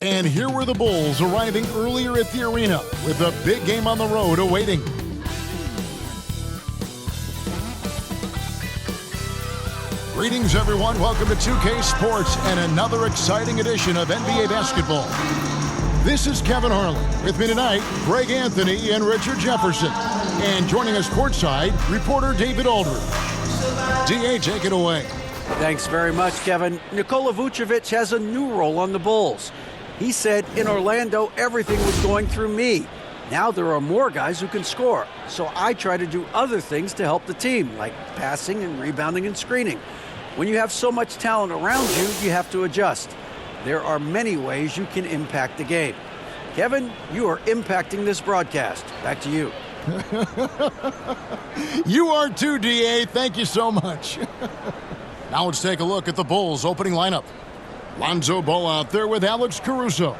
And here were the Bulls arriving earlier at the arena with a big game on the road awaiting. Greetings, everyone. Welcome to 2K Sports and another exciting edition of NBA basketball. This is Kevin Harlan. With me tonight, Greg Anthony and Richard Jefferson. And joining us courtside, reporter David Aldridge. DA, take it away. Thanks very much, Kevin. Nikola Vucevic has a new role on the Bulls. He said, in Orlando, everything was going through me. Now there are more guys who can score, so I try to do other things to help the team, like passing and rebounding and screening. When you have so much talent around you, you have to adjust. There are many ways you can impact the game. Kevin, you are impacting this broadcast. Back to you. You are too, DA. Thank you so much. Now let's take a look at the Bulls' opening lineup. Lonzo Ball out there with Alex Caruso.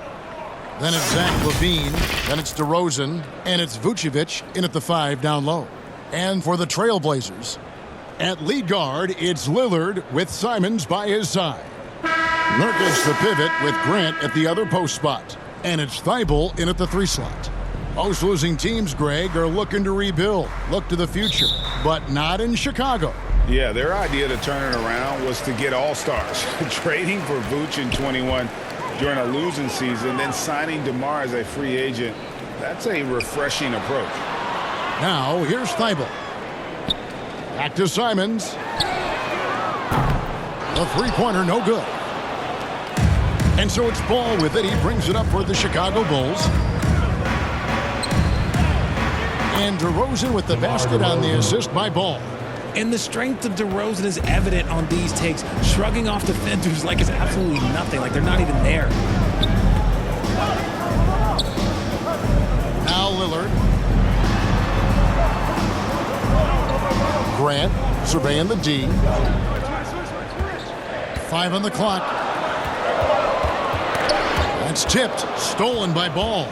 Then it's Zach LaVine. Then it's DeRozan. And it's Vucevic in at the 5 down low. And for the Trailblazers, at lead guard, it's Lillard with Simons by his side. Nurkic the pivot with Grant at the other post spot. And it's Thibault in at the 3 slot. Most losing teams, Greg, are looking to rebuild, look to the future, but not in Chicago. Yeah, their idea to turn it around was to get all-stars. Trading for Vooch in 21 during a losing season, then signing DeMar as a free agent. That's a refreshing approach. Now, here's Thibault. Back to Simons. The three-pointer, no good. And so it's Ball with it. He brings it up for the Chicago Bulls. And DeRozan with the basket on the assist by Ball. And the strength of DeRozan is evident on these takes, shrugging off defenders like it's absolutely nothing, like they're not even there. Now Lillard. Grant surveying the D. 5 on the clock. That's tipped, stolen by Ball.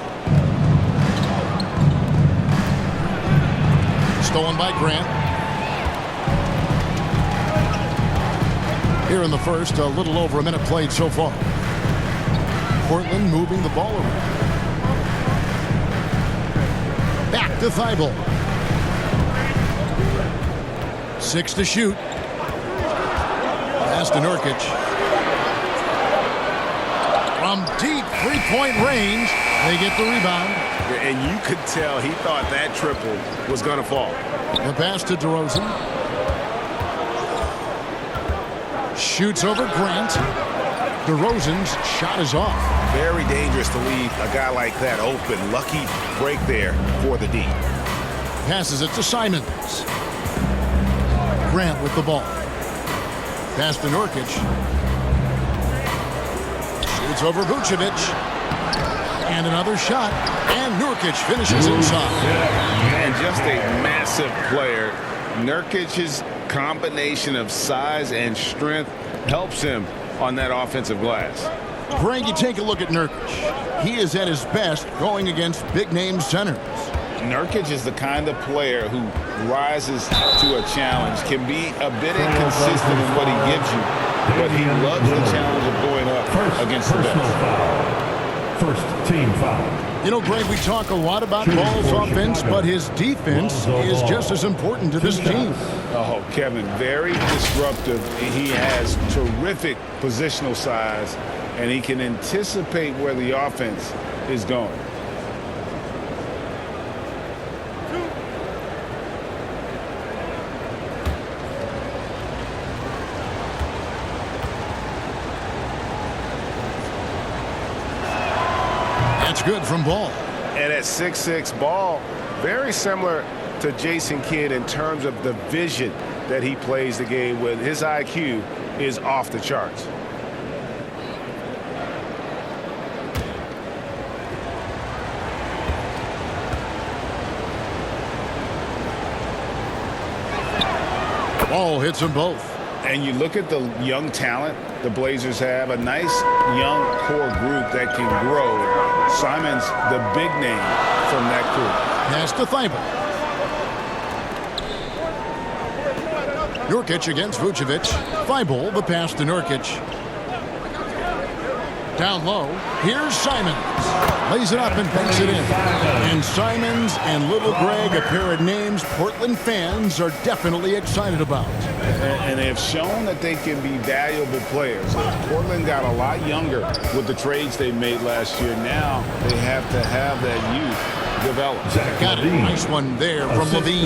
Stolen by Grant. Here in the first, a little over a minute played so far. Portland moving the ball around. Back to Thibault. 6 to shoot. Pass to Nurkic. From deep three-point range, they get the rebound. And you could tell he thought that triple was going to fall. The pass to DeRozan. Shoots over Grant. DeRozan's shot is off. Very dangerous to leave a guy like that open. Lucky break there for the D. Passes it to Simons. Grant with the ball. Pass to Nurkic. Shoots over Vucevic. And another shot. And Nurkic finishes inside. And just a massive player. Nurkic's combination of size and strength helps him on that offensive glass. Greg, you take a look at Nurkic. He is at his best going against big-name centers. Nurkic is the kind of player who rises to a challenge, can be a bit inconsistent in what he gives you, but he loves the challenge of going up against the best. First team foul. You know, Greg, we talk a lot about Ball's offense, but his defense is just as important to this team. Oh, Kevin, very disruptive. He has terrific positional size, and he can anticipate where the offense is going. That's good from Ball. And at 6'6", Ball, very similar to Jason Kidd in terms of the vision that he plays the game with. His IQ is off the charts. Ball hits them both. And you look at the young talent the Blazers have, a nice young core group that can grow. Simons, the big name from that group. Pass to Thibault. Nurkic against Vucevic. Thibault, the pass to Nurkic. Down low, here's Simons. Lays it up and banks it in. And Simons and Little Greg, a pair of names Portland fans are definitely excited about. And they have shown that they can be valuable players. Portland got a lot younger with the trades they made last year. Now they have to have that youth develop. Got it. Nice one there from Levine.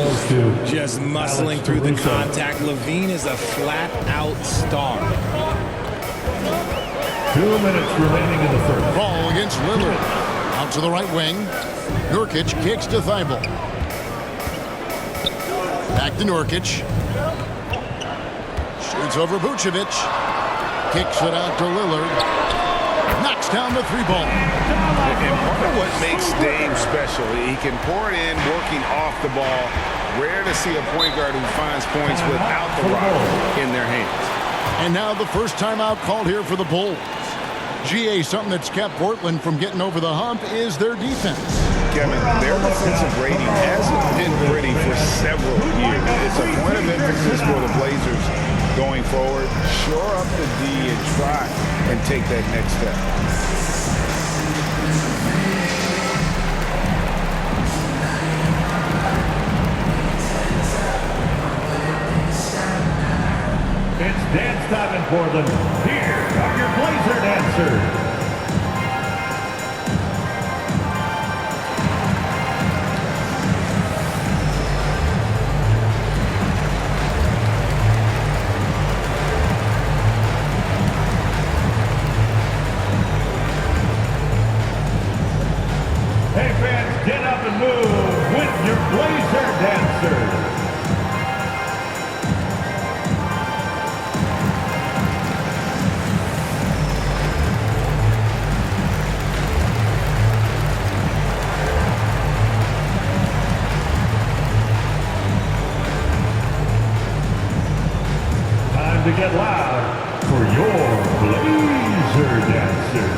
Just muscling through the contact. Levine is a flat-out star. 2 minutes remaining in the first. Ball against Lillard. Out to the right wing. Nurkic kicks to Thibault. Back to Nurkic. Shoots over Vucevic. Kicks it out to Lillard. Knocks down the three ball. And part of what makes Dame special, he can pour it in working off the ball. Rare to see a point guard who finds points without the rock in their hands. And now the first timeout called here for the Bulls. GA, something that's kept Portland from getting over the hump is their defense. Kevin, their defensive rating hasn't been pretty for several years. It's a point of emphasis for the Blazers going forward. Shore up the D and try and take that next step. It's dance time in Portland. Here are your Blazer dancers. Hey fans, get up and move with your Blazer dancers. To get loud for your Blazer dancers.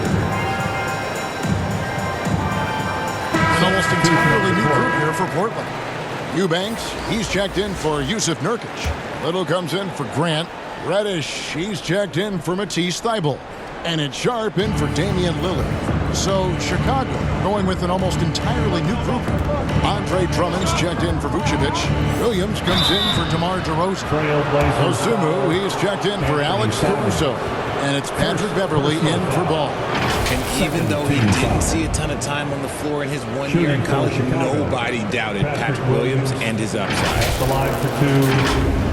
An almost entirely new group here for Portland. Eubanks, he's checked in for Yusuf Nurkic. Little comes in for Grant. Reddish, he's checked in for Matisse Thybulle. And it's Sharp in for Damian Lillard. So Chicago going with an almost entirely new group. Andre Drummond's checked in for Vucevic. Williams comes in for DeMar DeRozan. Osumu, he's checked in for Alex Caruso. And it's Patrick Beverly in for Ball. And even though he didn't see a ton of time on the floor in his 1 year in college, nobody doubted Patrick Williams and his upside. At the line for 2.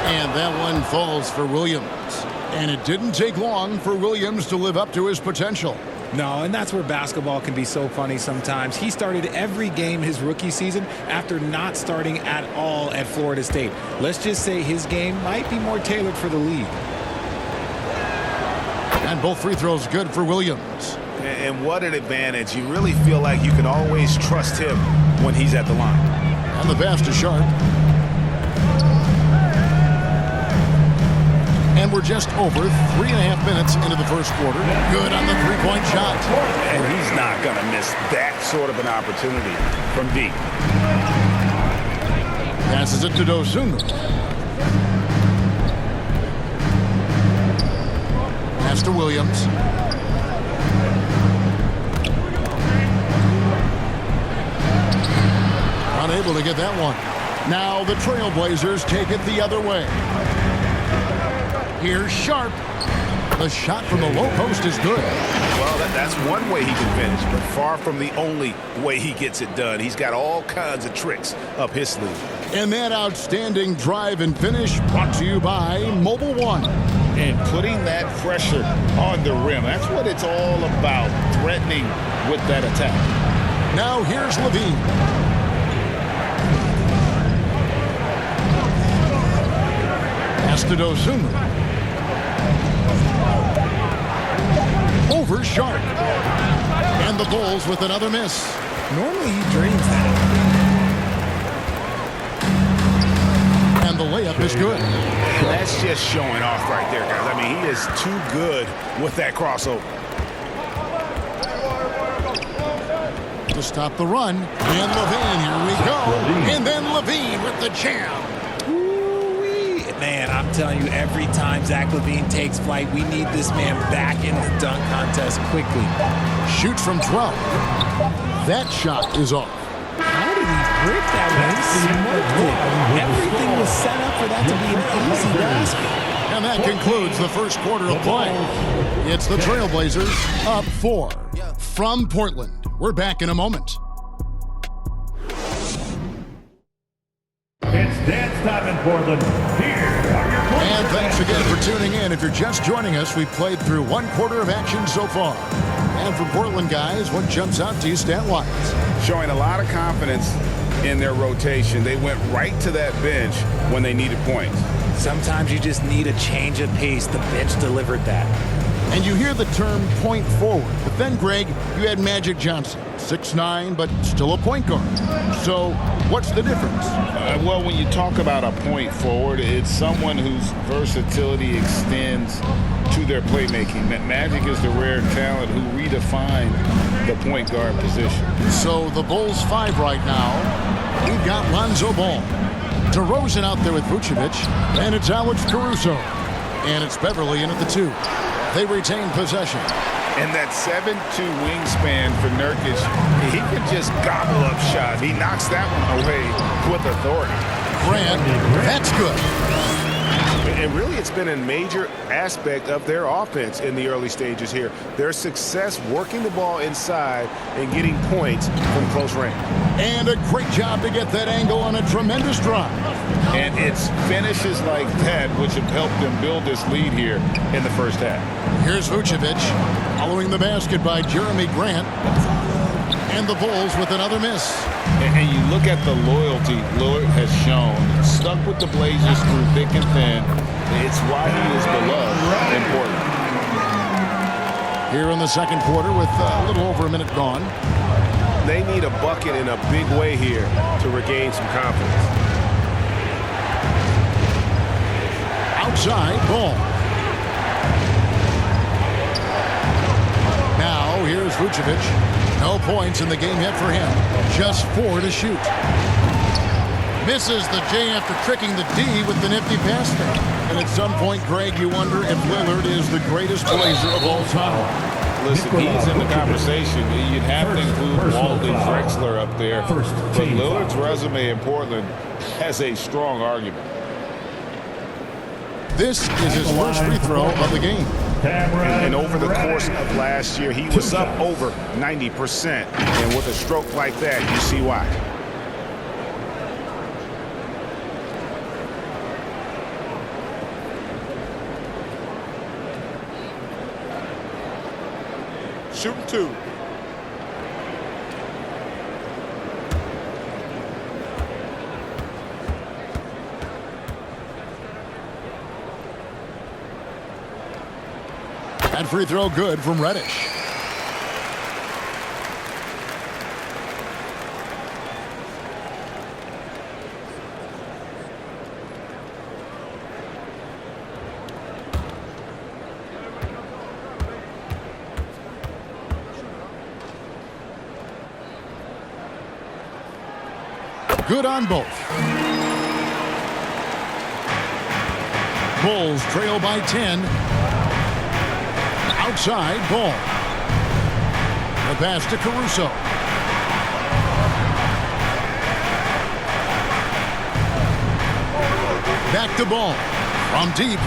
And that one falls for Williams. And it didn't take long for Williams to live up to his potential. No, and that's where basketball can be so funny sometimes. He started every game his rookie season after not starting at all at Florida State. Let's just say his game might be more tailored for the league. And both free throws good for Williams. And what an advantage. You really feel like you can always trust him when he's at the line. And the pass to Sharp. And we're just over 3.5 minutes into the first quarter. Good on the three-point shot. And he's not going to miss that sort of an opportunity from deep. Passes it to Dosunmu. Pass to Williams. Unable to get that one. Now the Trailblazers take it the other way. Here's Sharp. The shot from the low post is good. Well, that's one way he can finish, but far from the only way he gets it done. He's got all kinds of tricks up his sleeve. And that outstanding drive and finish brought to you by Mobile One. And putting that pressure on the rim. That's what it's all about, threatening with that attack. Now here's Levine. Pass to Dosunmu. Over Sharp. And the Bulls with another miss. Normally he dreams that. And the layup layup is good. And that's just showing off right there, guys. I mean, he is too good with that crossover. To stop the run. And Levine, here we go. And then Levine with the jam. Ooh-wee. Man, I'm telling you, every time Zach LaVine takes flight, we need this man back in the dunk contest quickly. Shoots from 12. That shot is off. How did he break that one? He smoked it. Everything was set up for that to be an easy basket. And that concludes the first quarter of play. It's the Trailblazers up 4 from Portland. We're back in a moment. It's dance time in Portland. Here are your players. And thanks again for tuning in. If you're just joining us, we've played through one quarter of action so far. And for Portland guys, what jumps out to you stat-wise? Showing a lot of confidence in their rotation. They went right to that bench when they needed points. Sometimes you just need a change of pace. The bench delivered that. And you hear the term point forward. But then, Greg, you had Magic Johnson, 6'9", but still a point guard. So what's the difference? Well, when you talk about a point forward, it's someone whose versatility extends to their playmaking. Magic is the rare talent who redefined the point guard position. So the Bulls 5 right now. We've got Lonzo Ball. DeRozan out there with Vucevic. And it's Alex Caruso. And it's Beverly in at the 2. They retain possession. And that 7'2" wingspan for Nurkic, he can just gobble up shots. He knocks that one away with authority. Grant, that's good. And really, it's been a major aspect of their offense in the early stages here. Their success working the ball inside and getting points from close range. And a great job to get that angle on a tremendous drive. And it's finishes like that which have helped them build this lead here in the first half. Here's Vucevic following the basket by Jeremy Grant. And the Bulls with another miss. And you look at the loyalty Lillard has shown. Stuck with the Blazers through thick and thin. It's why he is beloved in Portland. Here in the second quarter with a little over a minute gone. They need a bucket in a big way here to regain some confidence. Outside, Ball. Now here's Vucevic. No points in the game yet for him. Just 4 to shoot. Misses the J after tricking the D with the nifty pass fake. And at some point, Greg, you wonder if Lillard is the greatest Blazer of all time. Listen, he's in the conversation. You'd have to include Walton Drexler up there. But Lillard's resume in Portland has a strong argument. This is his first free throw of the game. And over the course of last year, he was up over 90%. And with a stroke like that, you see why. Shooting 2. That free throw good from Reddish. Good on both. Bulls trail by 10. Outside, Ball. The pass to Caruso. Back to Ball. From deep.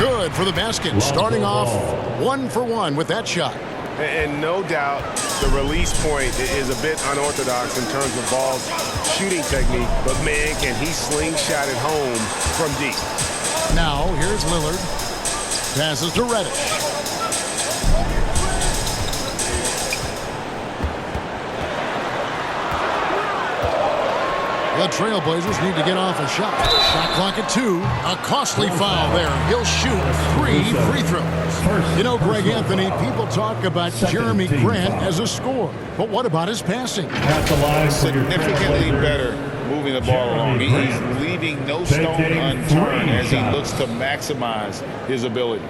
Good for the basket. Starting off 1 for 1 with that shot. And no doubt the release point is a bit unorthodox in terms of Ball's shooting technique. But, man, can he slingshot it home from deep. Now, here's Lillard. Passes to Reddish. The Trailblazers need to get off a shot. Shot clock at 2. A costly foul there. He'll shoot 3 free throws. You know, Greg Anthony, people talk about Jeremy Grant as a scorer. But what about his passing? Significantly better moving the ball along. He's leaving no stone unturned as he looks to maximize his ability.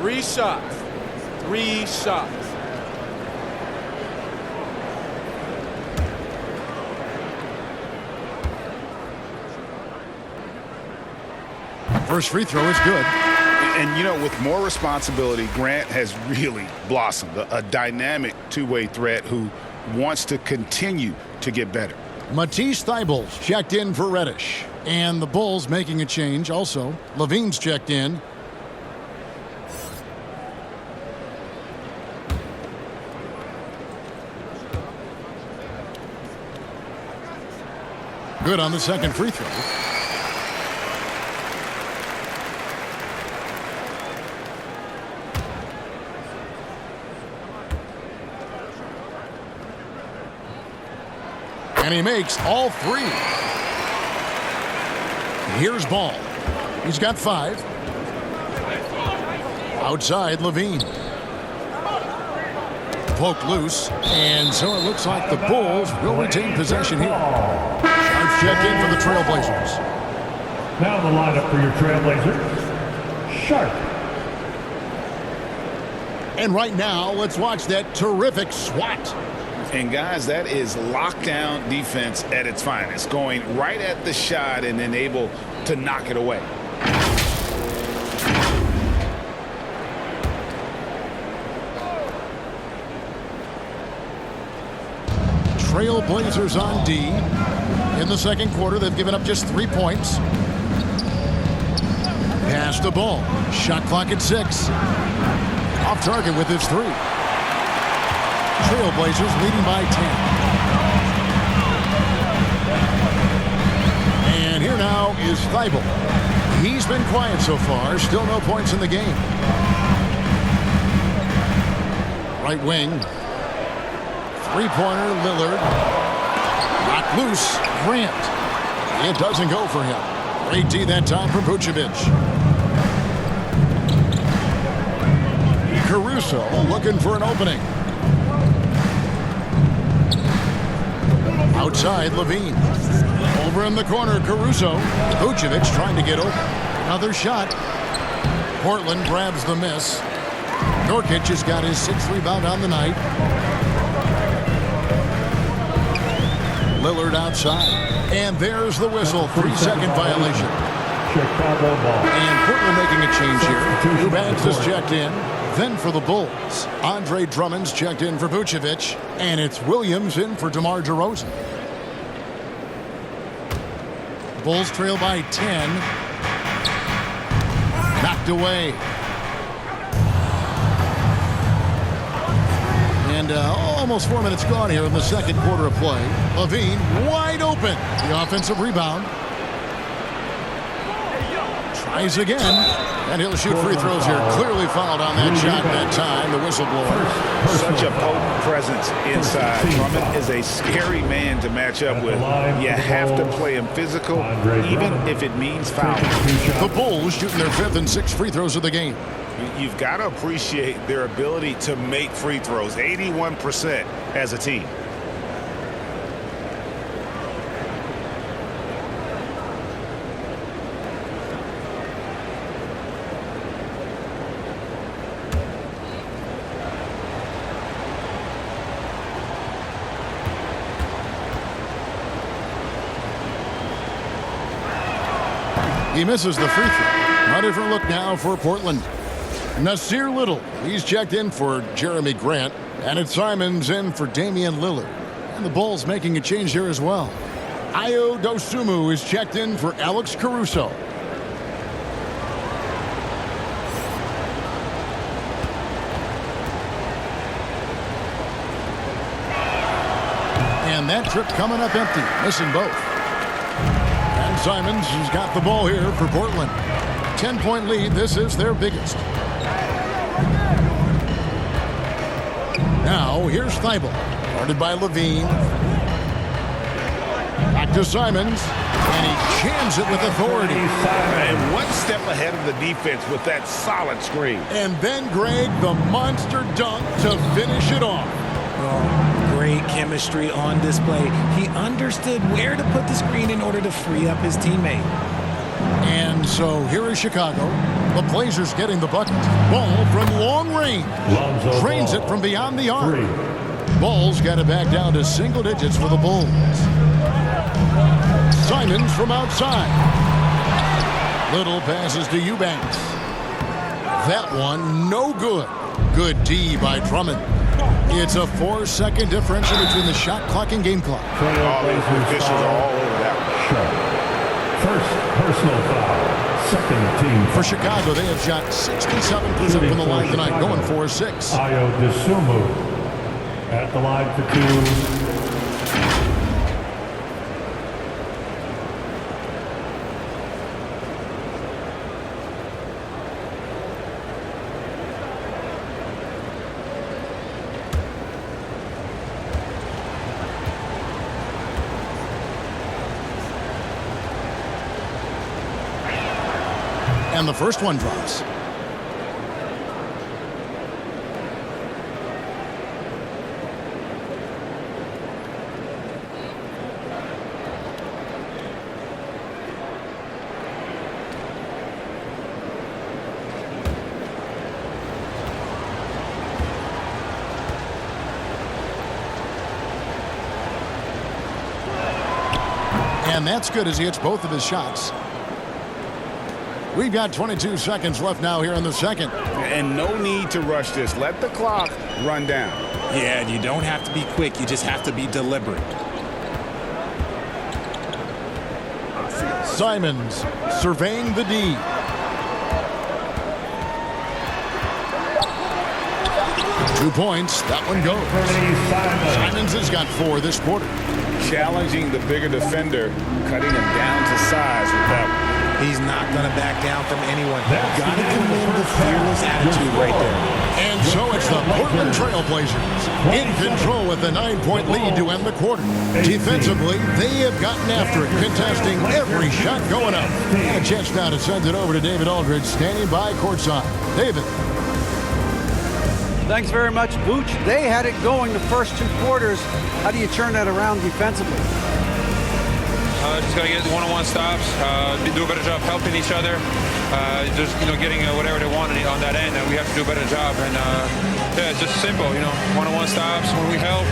Three shots. 3 shots. First free throw is good. And, you know, with more responsibility, Grant has really blossomed. A dynamic two-way threat who wants to continue to get better. Matisse Thybulle checked in for Reddish. And the Bulls making a change also. Levine's checked in. Good on the second free throw. And he makes all 3. Here's Ball. He's got 5. Outside, Levine. Poked loose. And so it looks like the Bulls will retain possession here. Sharps check in for the Trailblazers. Now the lineup for your Trailblazers. Sharp. And right now, let's watch that terrific swat. And, guys, that is lockdown defense at its finest, going right at the shot and then able to knock it away. Trailblazers on D. In the second quarter, they've given up just 3 points. Pass the ball. Shot clock at 6. Off target with his 3. Trailblazers leading by 10. And here now is Thybulle. He's been quiet so far. Still no points in the game. Right wing. Three-pointer, Lillard. Knocked loose, Grant. It doesn't go for him. Great D that time for Vucevic. Caruso looking for an opening. Outside, Levine. Over in the corner, Caruso. Vucevic trying to get open. Another shot. Portland grabs the miss. Nurkic has got his 6th rebound on the night. Lillard outside. And there's the whistle. 3-second violation. Chicago ball. And Portland making a change here. Eubanks is checked in. Then for the Bulls, Andre Drummond's checked in for Vucevic. And it's Williams in for DeMar DeRozan. Bulls trail by 10. Knocked away. And almost 4 minutes gone here in the second quarter of play. Levine wide open. The offensive rebound. Tries again. And he'll shoot free throws here. Clearly fouled on that shot that time. The whistleblower. Such a potent presence inside. Drummond is a scary man to match up with. You have to play him physical, even if it means foul. The Bulls shooting their 5th and 6th free throws of the game. You've got to appreciate their ability to make free throws. 81% as a team. He misses the free throw. A different look now for Portland. Nasir Little, he's checked in for Jeremy Grant. And it's Simons in for Damian Lillard. And the Bulls making a change here as well. Ayo Dosunmu is checked in for Alex Caruso. And that trip coming up empty, missing both. And Simons has got the ball here for Portland. 10-point lead. This is their biggest. Now, here's Thibault. Guarded by Levine. Back to Simons. And he jams it with authority. And one step ahead of the defense with that solid screen. And then, Greg, the monster dunk to finish it off. Oh, great chemistry on display. He understood where to put the screen in order to free up his teammate. And so here is Chicago. The Blazers getting the bucket. Ball from long range. Lonzo Trains Ball. it from beyond the arc. 3. Ball's got it back down to single digits for the Bulls. Simons from outside. Little passes to Eubanks. That one no good. Good D by Drummond. It's a 4-second differential between the shot clock and game clock. Trailblazers Officials are all over that one. Sharp. First personal foul. Second team. For Chicago, they have shot 67% from the line tonight, going 4-6. Ayo Dosunmu at the line for 2. And the first one drops. And that's good as he hits both of his shots. We've got 22 seconds left now here in the second. And no need to rush this. Let the clock run down. Yeah, and you don't have to be quick. You just have to be deliberate. Simons surveying the D. Two points. That one goes. Simons has got 4 this quarter. Challenging the bigger defender, cutting him down to size with that one. He's not going to back down from anyone. Got to command the fearless attitude right there. And so it's the Portland Trail Blazers in control with a 9-point lead to end the quarter. Defensively, they have gotten after it, contesting every shot going up. And a chance now to send it over to David Aldridge, standing by courtside. David. Thanks very much, Vooch. They had it going the first 2 quarters. How do you turn that around defensively? Just got to get one-on-one stops, do a better job helping each other, just, getting whatever they want on that end, and we have to do a better job. And, yeah, it's just simple, one-on-one stops. When we help,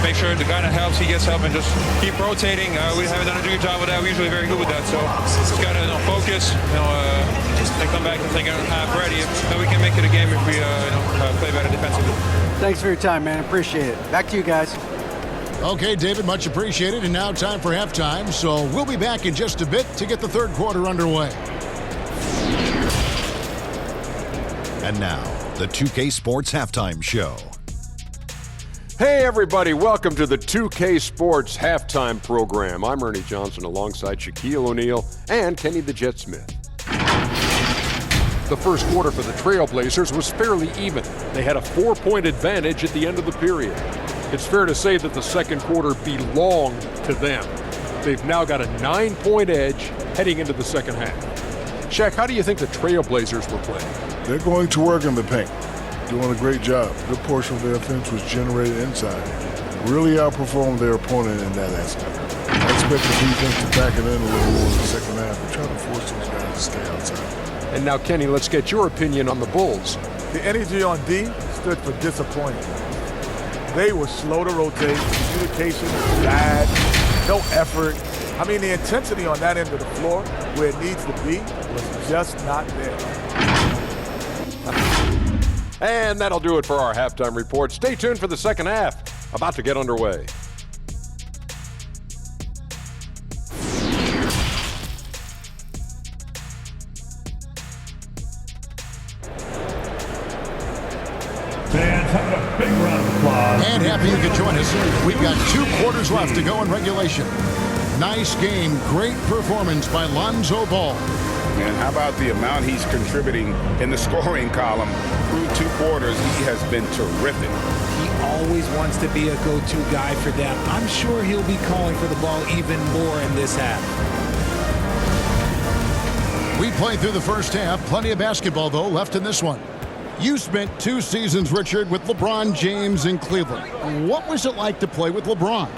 make sure the guy that helps, he gets help, and just keep rotating. We haven't done a good job with that. We're usually very good with that. So just got to focus, and come back and think half ready. Then we can make it a game if we play better defensively. Thanks for your time, man. Appreciate it. Back to you guys. Okay, David, much appreciated. And now time for halftime. So we'll be back in just a bit to get the third quarter underway. And now, the 2K Sports Halftime Show. Hey everybody, welcome to the 2K Sports Halftime Program. I'm Ernie Johnson alongside Shaquille O'Neal and Kenny the Jet Smith. The first quarter for the Trailblazers was fairly even. They had a 4-point advantage at the end of the period. It's fair to say that the second quarter belonged to them. They've now got a 9-point edge heading into the second half. Shaq, how do you think the Trailblazers were playing? They're going to work in the paint. Doing a great job. A good portion of their offense was generated inside. Really outperformed their opponent in that aspect. I expect the defense to back it in a little more in the second half and try to force those guys to stay outside. And now, Kenny, let's get your opinion on the Bulls. The energy on D stood for disappointment. They were slow to rotate. Communication was bad. No effort. I mean, the intensity on that end of the floor, where it needs to be, was just not there. And that'll do it for our halftime report. Stay tuned for the second half, about to get underway. Fans, having a big round of applause. And happy you could join us. We've got 2 quarters left to go in regulation. Nice game, great performance by Lonzo Ball. And how about the amount he's contributing in the scoring column? Through 2 quarters, he has been terrific. He always wants to be a go-to guy for them. I'm sure he'll be calling for the ball even more in this half. We played through the first half. Plenty of basketball, though, left in this one. You spent 2 seasons, Richard, with LeBron James in Cleveland. What was it like to play with LeBron?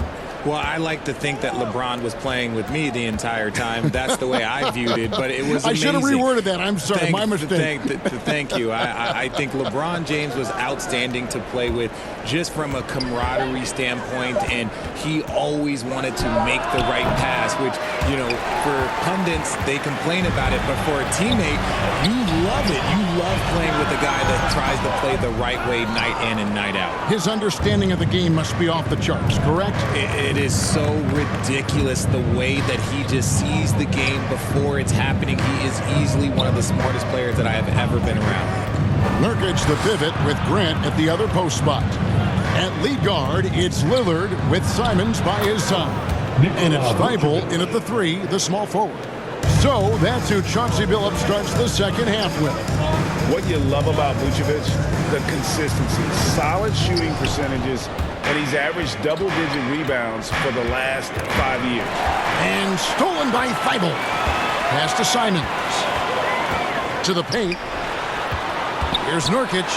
Well, I like to think that LeBron was playing with me the entire time. That's the way I viewed it, but it was amazing. I should have reworded that. I'm sorry. My mistake. Thank you. I think LeBron James was outstanding to play with just from a camaraderie standpoint, and he always wanted to make the right pass, which, you know, for pundits, they complain about it, but for a teammate, you love it. You love playing with a guy that tries to play the right way night in and night out. His understanding of the game must be off the charts, correct? It is so ridiculous the way that he just sees the game before it's happening. He is easily one of the smartest players that I have ever been around. Nurkic the pivot with Grant at the other post spot. At lead guard, it's Lillard with Simons by his side. And it's Thibault in at the 3, the small forward. So that's who Chauncey Billups starts the second half with. What you love about Vucevic, the consistency, solid shooting percentages, and he's averaged double-digit rebounds for the last 5 years. And stolen by Thibault. Pass to Simons. To the paint. Here's Nurkic.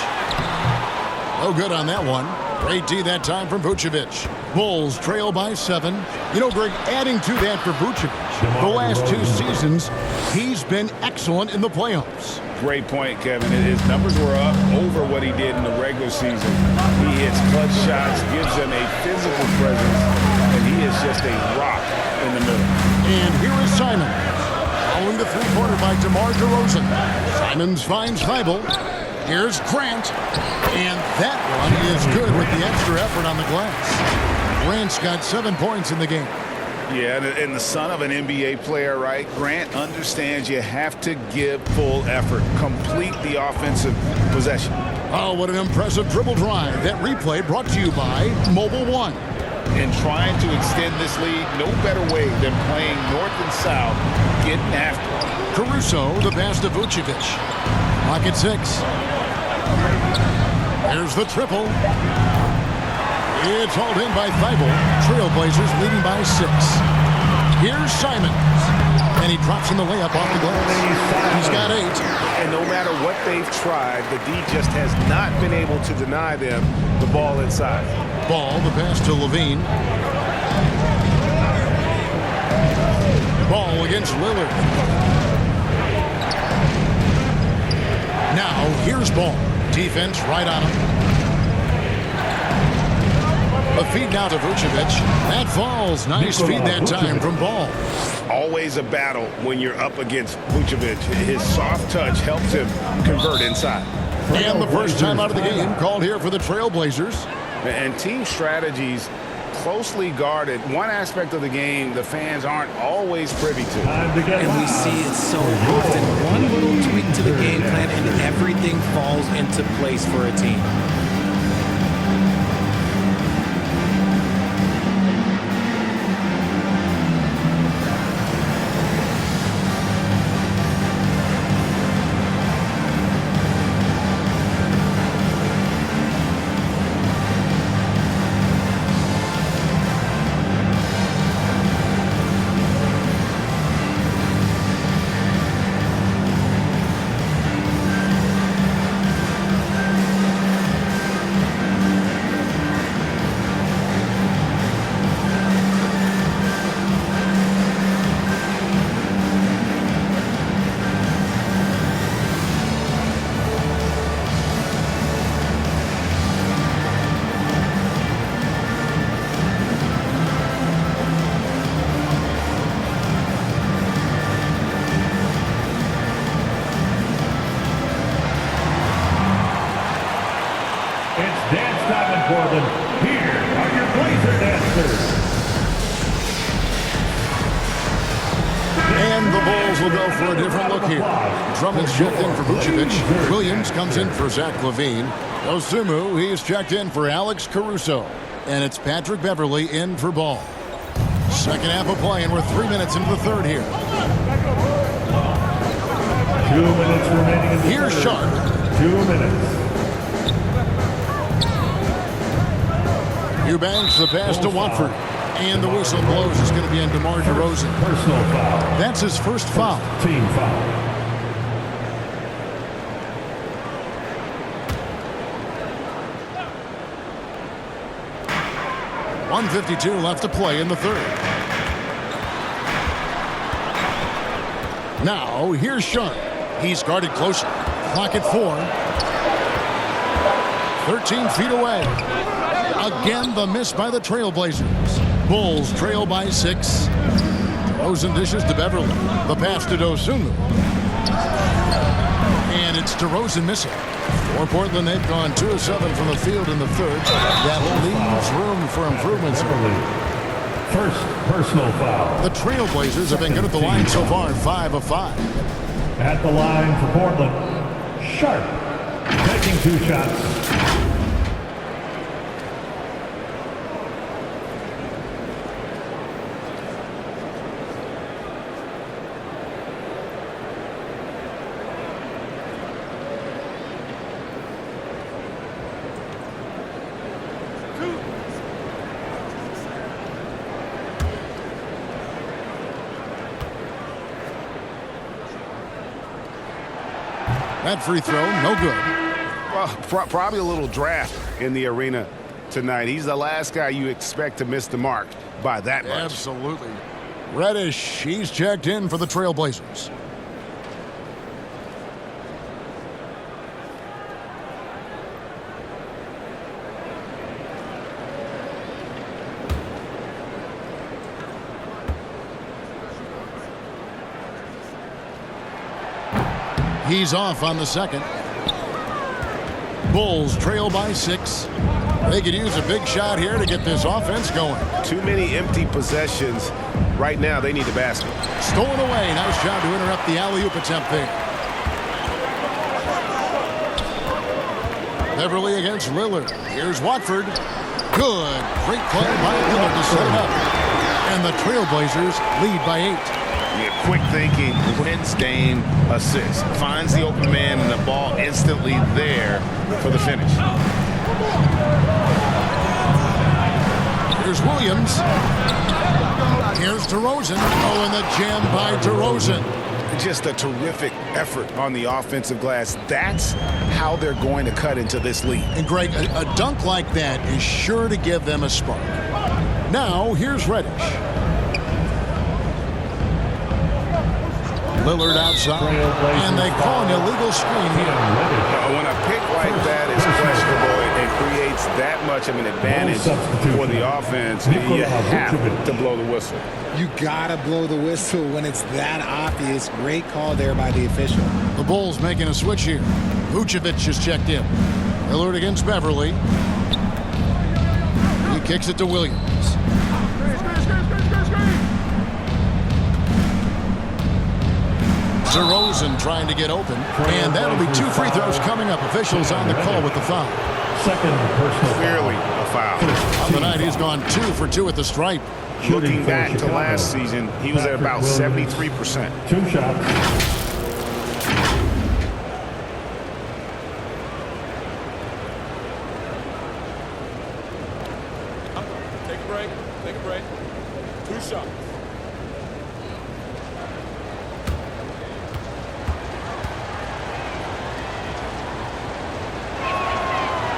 No good on that one. Great D that time from Vucevic. Bulls trail by 7. You know, Greg, adding to that for Vucevic, the last 2 seasons, he's been excellent in the playoffs. Great point, Kevin. His numbers were up over what he did in the regular season. He hits clutch shots, gives them a physical presence, and he is just a rock in the middle. And here is Simons. Following the 3-pointer by DeMar DeRozan. Simons finds Thibault. Here's Grant. And that one is good with the extra effort on the glass. Grant's got 7 points in the game. Yeah, and the son of an NBA player, right? Grant understands you have to give full effort. Complete the offensive possession. Oh, what an impressive dribble drive. That replay brought to you by Mobile One. And trying to extend this lead, no better way than playing north and south, getting after it. Caruso, the pass to Vucevic. Clock at 6. There's the triple. It's hauled in by Thibault. Trailblazers leading by 6. Here's Simons. And he drops in the layup off the glass. He's got 8. And no matter what they've tried, the D just has not been able to deny them the ball inside. Ball, the pass to Levine. Ball against Lillard. Now, here's Ball. Defense right on him. The feed now to Vucevic. That falls. Nice feed that time from Ball. Always a battle when you're up against Vucevic. His soft touch helps him convert inside. And the first time out of the game called here for the Trailblazers. And team strategies closely guarded. One aspect of the game the fans aren't always privy to. And we see it so often. One little tweak to the game plan and everything falls into place for a team. Drummond's checked in for Vucevic. Williams comes in for Zach LaVine. Osumu, he's checked in for Alex Caruso. And it's Patrick Beverly in for Ball. Second half of play, and we're 3 minutes into the third here. 2 minutes remaining in the Here's third. Sharp. 2 minutes. Eubanks the pass to Watford. And the whistle blows. It's going to be on DeMar DeRozan. Personal foul. That's his first foul. Team foul. .152 left to play in the third. Now, here's Sharp. He's guarded closely. Clock at 4. 13 feet away. Again, the miss by the Trailblazers. Bulls trail by 6. DeRozan dishes to Beverly. The pass to Dosunmu. And it's DeRozan missing. For Portland, they've gone 2 of 7 from the field in the third. That leaves room for improvements. First personal foul. The Trailblazers have been good at the line so far, 5 of 5. At the line for Portland, Sharp. Taking 2 shots. That free throw, no good. Well, probably a little draft in the arena tonight. He's the last guy you expect to miss the mark by that much. Absolutely. Reddish, he's checked in for the Trailblazers. He's off on the second. Bulls trail by 6. They could use a big shot here to get this offense going. Too many empty possessions. Right now, they need the basket. Stolen away. Nice job to interrupt the alley-oop attempt there. Beverly against Lillard. Here's Watford. Good. Great play by Lillard to set it up. And the Trailblazers lead by 8. Yeah, quick thinking, wins Dame assist. Finds the open man and the ball instantly there for the finish. Here's Williams. Here's DeRozan. Oh, and the jam by DeRozan. Just a terrific effort on the offensive glass. That's how they're going to cut into this lead. And Greg, a dunk like that is sure to give them a spark. Now, here's Reddish. Lillard outside, and they call an illegal screen here. When a pick like that is questionable, it creates that much of an advantage for the offense. You have to blow the whistle. You gotta blow the whistle when it's that obvious. Great call there by the official. The Bulls making a switch here. Vucevic is checked in. Lillard against Beverly. He kicks it to Williams. DeRozan trying to get open, and that'll be 2 free throws coming up. Officials on the call with the foul. Second personal Clearly a foul. On the night, he's gone 2 for 2 at the stripe. Looking back to last season, he was at about 73%. 2 shots. Take a break. Take a break. 2 shots.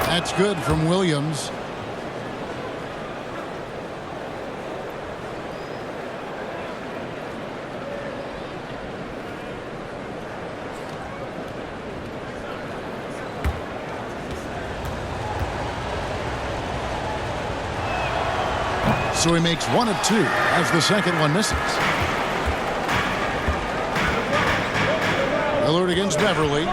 That's good from Williams. So he makes 1 of 2 as the second one misses. Lillard against Beverly.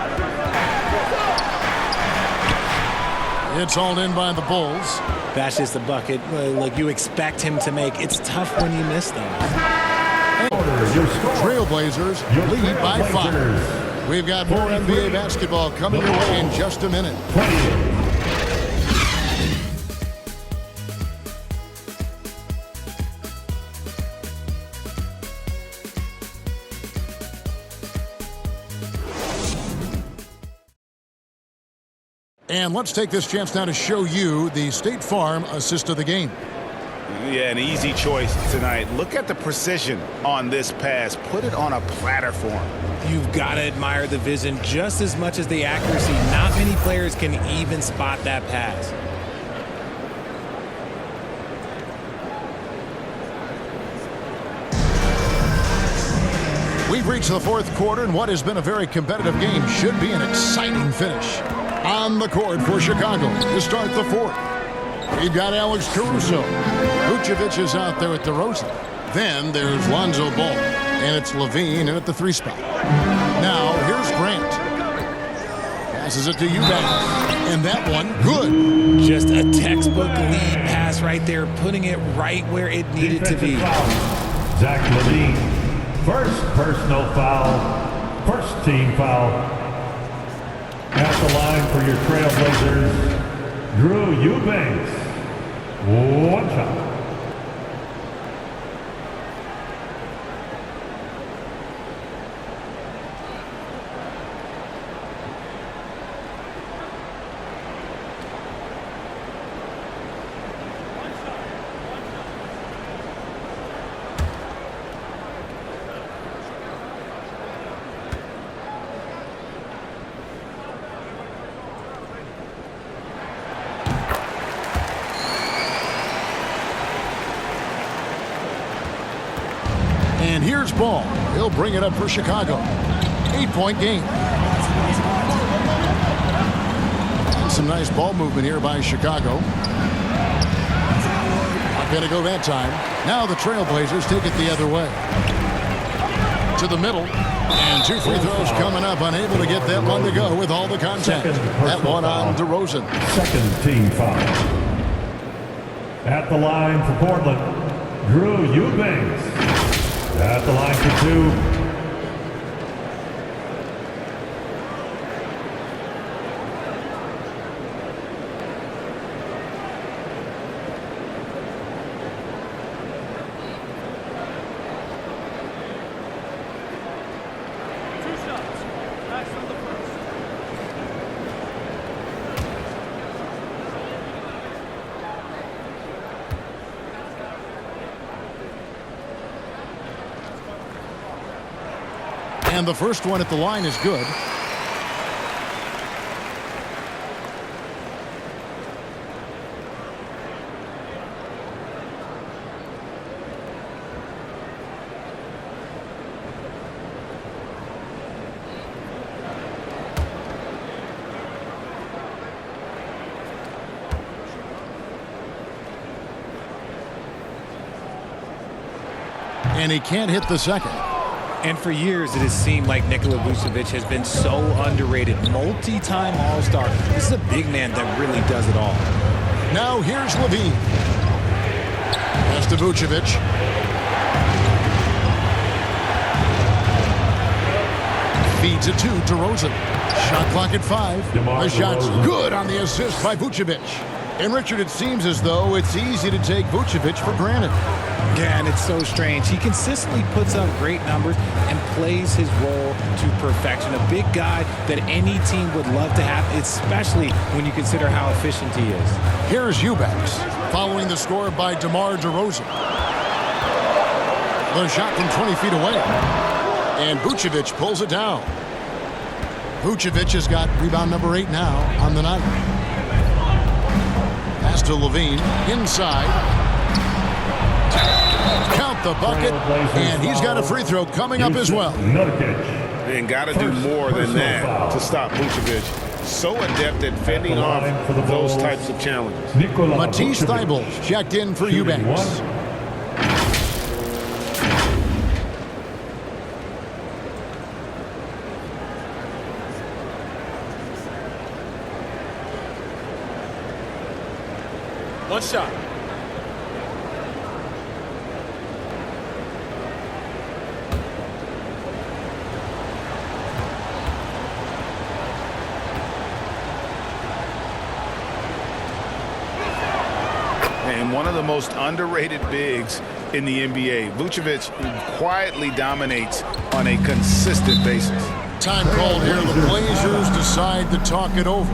It's hauled in by the Bulls. That's just a bucket like you expect him to make. It's tough when you miss those. Trailblazers lead by 5. We've got more NBA basketball coming your way in just a minute. And let's take this chance now to show you the State Farm assist of the game. Yeah, an easy choice tonight. Look at the precision on this pass. Put it on a platter for him. You've got to admire the vision just as much as the accuracy. Not many players can even spot that pass. We've reached the fourth quarter, and what has been a very competitive game should be an exciting finish. On the court for Chicago to start the fourth. We've got Alex Caruso. Vucevic is out there at DeRozan. Then there's Lonzo Ball, and it's Levine in at the 3 spot. Now here's Grant. Passes it to Eubanks, and that one good. Just a textbook lead pass right there, putting it right where it needed to be. Zach Levine, first personal foul, first team foul. At the line for your Trailblazers, Drew Eubanks. One shot. And here's Ball. He'll bring it up for Chicago. 8-point game. And some nice ball movement here by Chicago. Not going to go that time. Now the Trailblazers take it the other way. To the middle. And 2 free throws coming up. Unable to get that one to go with all the contact. That one on DeRozan. Second team foul. At the line for Portland, Drew Eubanks. At the line for 2. And the first one at the line is good. And he can't hit the second. And for years, it has seemed like Nikola Vucevic has been so underrated. Multi-time All-Star. This is a big man that really does it all. Now here's Levine. Pass to Vucevic. Feeds it to DeRozan. Shot clock at 5. The shot's good on the assist by Vucevic. And Richard, it seems as though it's easy to take Vucevic for granted. Yeah, and it's so strange. He consistently puts up great numbers and plays his role to perfection. A big guy that any team would love to have, especially when you consider how efficient he is. Here's Eubanks, following the score by DeMar DeRozan. The shot from 20 feet away. And Vucevic pulls it down. Vucevic has got rebound number 8 now on the night. Pass to Levine, inside. Count the bucket, and he's got a free throw coming up as well. And got to do more than that to stop Vucevic. So adept at fending off those types of challenges. Matisse Thybulle checked in for Eubanks. One shot. And one of the most underrated bigs in the NBA. Vucevic quietly dominates on a consistent basis. Time called here. The Blazers decide to talk it over.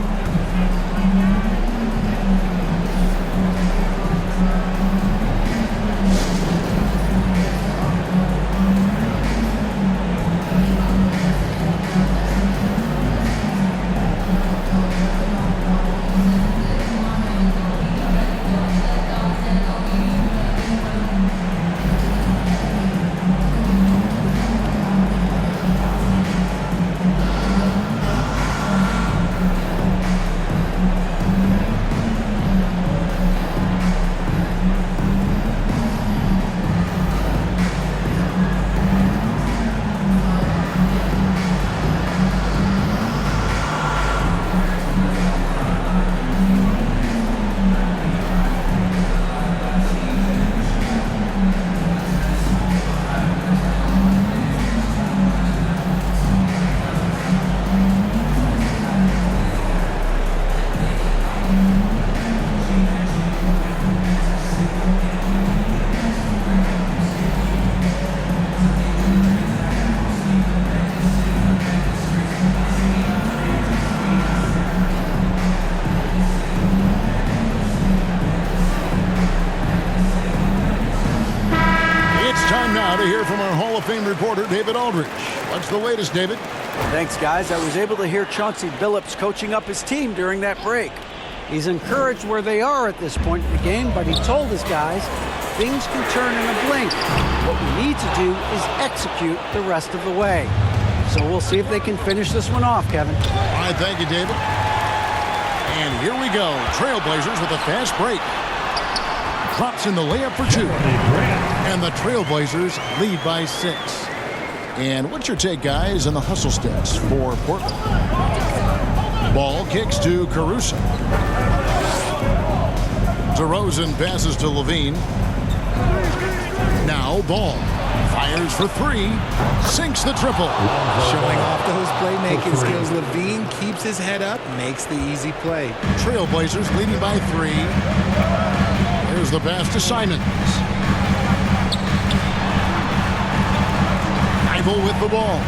Fame reporter David Aldridge. What's the latest, David? Thanks, guys. I was able to hear Chauncey Billups coaching up his team during that break. He's encouraged where they are at this point in the game, but he told his guys things can turn in a blink. What we need to do is execute the rest of the way. So we'll see if they can finish this one off, Kevin. All right, thank you, David. And here we go. Trailblazers with a fast break. Drops in the layup for 2. And the Trailblazers lead by 6. And what's your take, guys, on the hustle stats for Portland? Ball kicks to Caruso. DeRozan passes to Levine. Now Ball fires for 3. Sinks the triple. Showing off those playmaking skills. Levine keeps his head up, makes the easy play. Trailblazers leading by 3. Here's the pass to Simons. Ivo with the ball.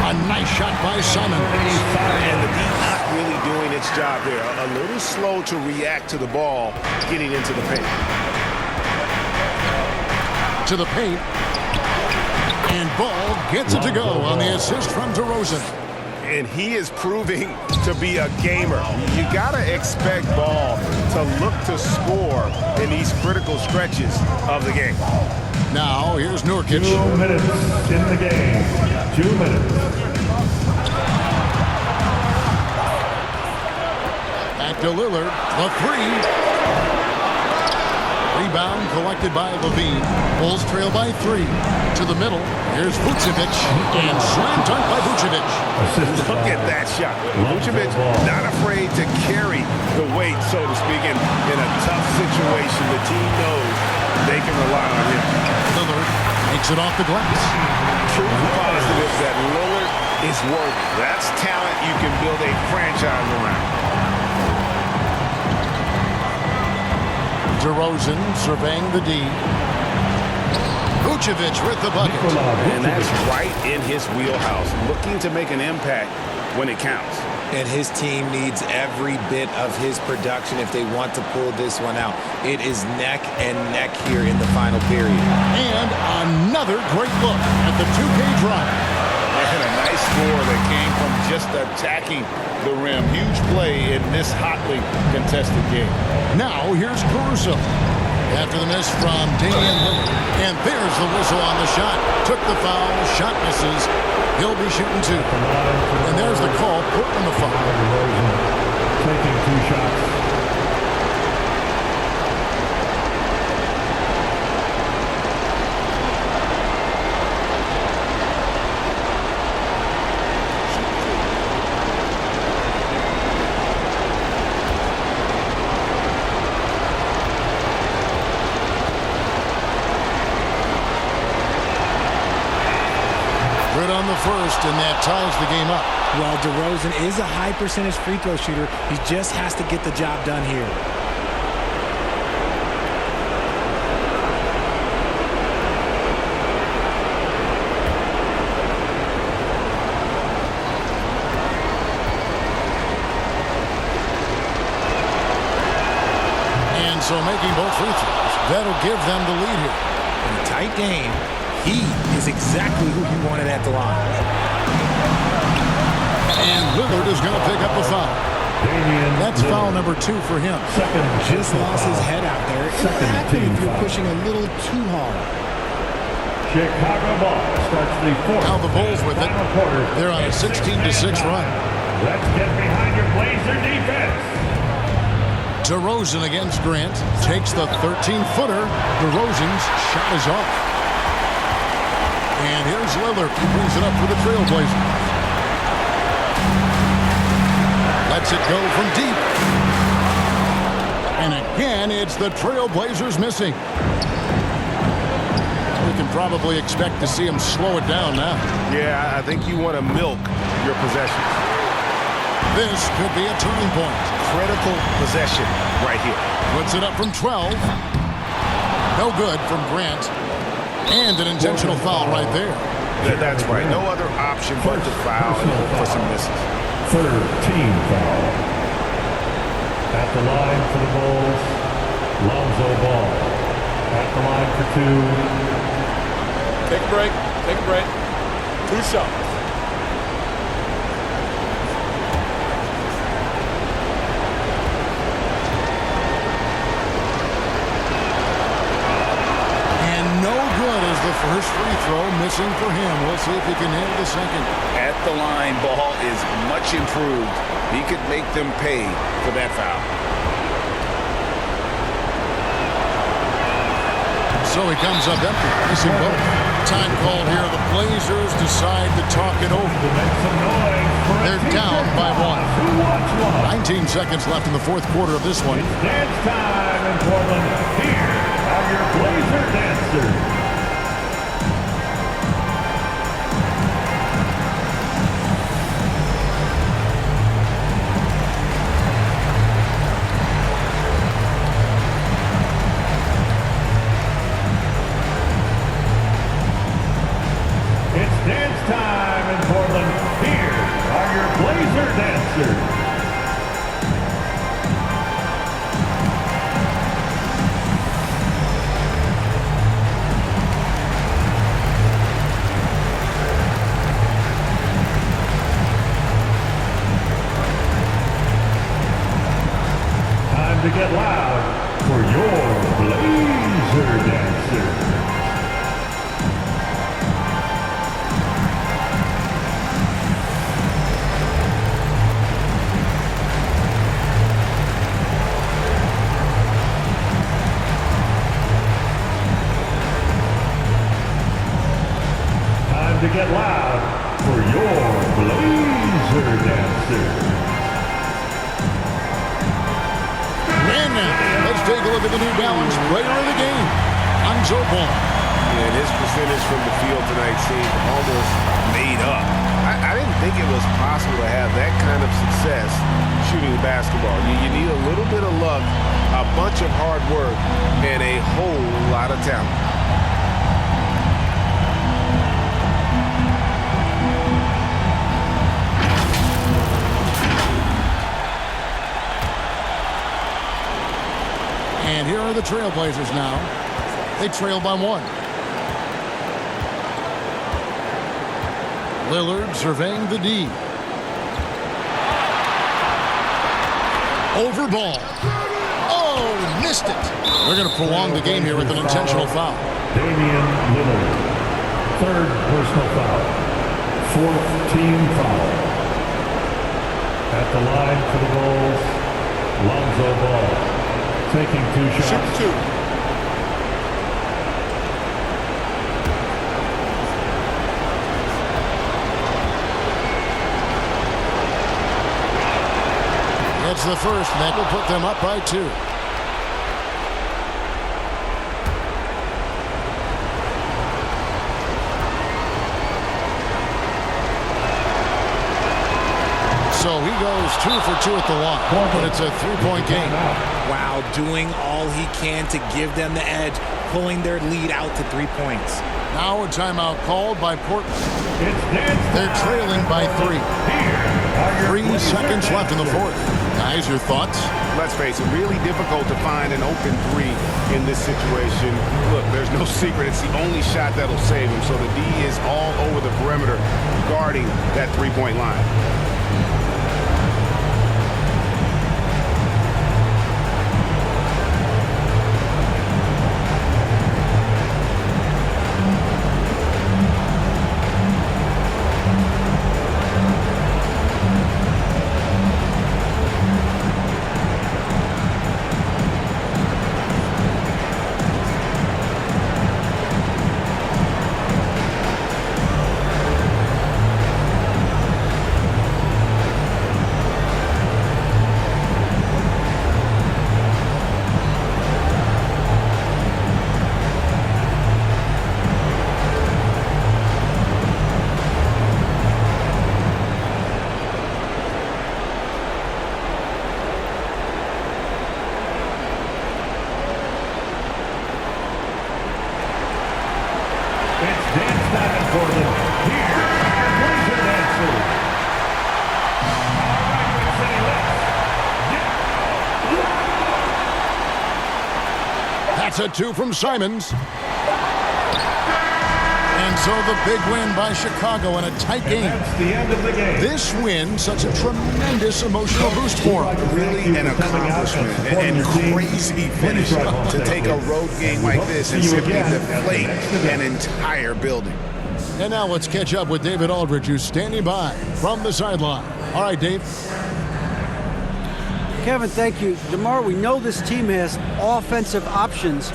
A nice shot by Simons. And the D not really doing its job there. A little slow to react to the ball getting into the paint. To the paint. And Ball gets it to go on the assist from DeRozan. And he is proving to be a gamer. You gotta expect Ball to look to score in these critical stretches of the game. Now here's Nurkic. 2 minutes in the game. 2 minutes. Back to Lillard. The 3. Rebound collected by Levine. Bulls trail by 3. To the middle. Here's Vucevic. And slam dunk by Vucevic. Look at that shot. Vucevic not afraid to carry the weight, so to speak, in a tough situation. The team knows they can rely on him. Lillard makes it off the glass. Proof positive that Lillard is worthy. That's talent you can build a franchise around. DeRozan surveying the D. Vucevic with the bucket. And that's right in his wheelhouse. Looking to make an impact when it counts. And his team needs every bit of his production if they want to pull this one out. It is neck and neck here in the final period. And another great look at the 2K drive. And a nice score that came from just attacking the rim. Huge play in this hotly contested game. Now here's Caruso. After the miss from Damian Lillard. And there's the whistle on the shot. Took the foul. Shot misses. He'll be shooting 2. And there's the call. Portland the foul. Taking 2 shots. On the first, and that ties the game up. Well, DeRozan is a high percentage free throw shooter. He just has to get the job done here. And so making both free throws, that'll give them the lead here. In a tight game, he is exactly who you wanted at the line. And Lillard is going to pick up the foul. That's foul number 2 for him. Just lost his head out there. Exactly if you're pushing a little too hard. Chicago ball starts the 4th. Now the Bulls with it. They're on a 16-6 run. Let's get behind your Blazer defense. DeRozan against Grant. Takes the 13-footer. DeRozan's shot is off. And here's Lillard. He brings it up for the Trailblazers. Lets it go from deep. And again, it's the Trailblazers missing. We can probably expect to see him slow it down now. Yeah, I think you want to milk your possession. This could be a turning point. Critical possession right here. Puts it up from 12. No good from Grant. And an intentional foul right there. That's right. No other option but to foul for some misses. 13 foul. At the line for the Bulls, Lonzo Ball. At the line for 2, Take a break. Take a break. 2 shots. The first free throw missing for him. We'll see if he can nail the second. At the line, Ball is much improved. He could make them pay for that foul. So he comes up empty, missing both. Time called here. The Blazers decide to talk it over. They're down by 1. 19 seconds left in the fourth quarter of this one. It's dance time in Portland. Here are your Blazer dancers. Dance time in Portland. Here are your Blazer dancers. Time to get loud for your Blazer dancers. To get loud for your Blazer dancers. And now, let's take a look at the New Balance player of the game, Lonzo Ball. And his percentage from the field tonight seemed almost made up. I didn't think it was possible to have that kind of success shooting basketball. You need a little bit of luck, a bunch of hard work, and a whole lot of talent. And here are the Trailblazers now. They trail by 1. Lillard surveying the D. Over Ball. Oh, missed it. They're going to prolong the game here with an intentional foul. Damian Lillard. 3rd personal foul. 4th team foul. At the line for the Bulls, Lonzo Ball. Taking 2 shots. Shoot 2. That's the first, and that will put them up by 2. So he goes 2 for 2 at the line, but it's a 3-point game. Wow, doing all he can to give them the edge, pulling their lead out to 3 points. Now a timeout called by Portland. They're trailing by 3. 3 seconds left in the fourth. Guys, your thoughts? Let's face it, really difficult to find an open 3 in this situation. Look, there's no secret. It's the only shot that'll save him. So the D is all over the perimeter guarding that 3-point line. That's a 2 from Simons. And So the big win by Chicago in a tight game. That's the end of the game. This win, such a tremendous emotional boost for them. Really an accomplishment and crazy finish to take a road game like this and simply deflate an entire building. And now let's catch up with David Aldridge, who's standing by from the sideline. All right, Dave. Kevin, thank you. DeMar, we know this team has offensive options,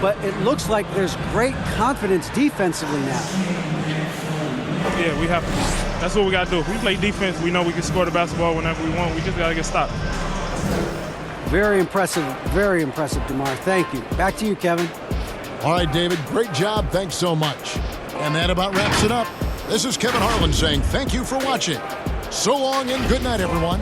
but it looks like there's great confidence defensively now. Yeah, we have to. That's what we got to do. If we play defense, we know we can score the basketball whenever we want. We just got to get stopped. Very impressive, DeMar. Thank you. Back to you, Kevin. All right, David, great job. Thanks so much. And that about wraps it up. This is Kevin Harlan saying thank you for watching. So long and good night, everyone.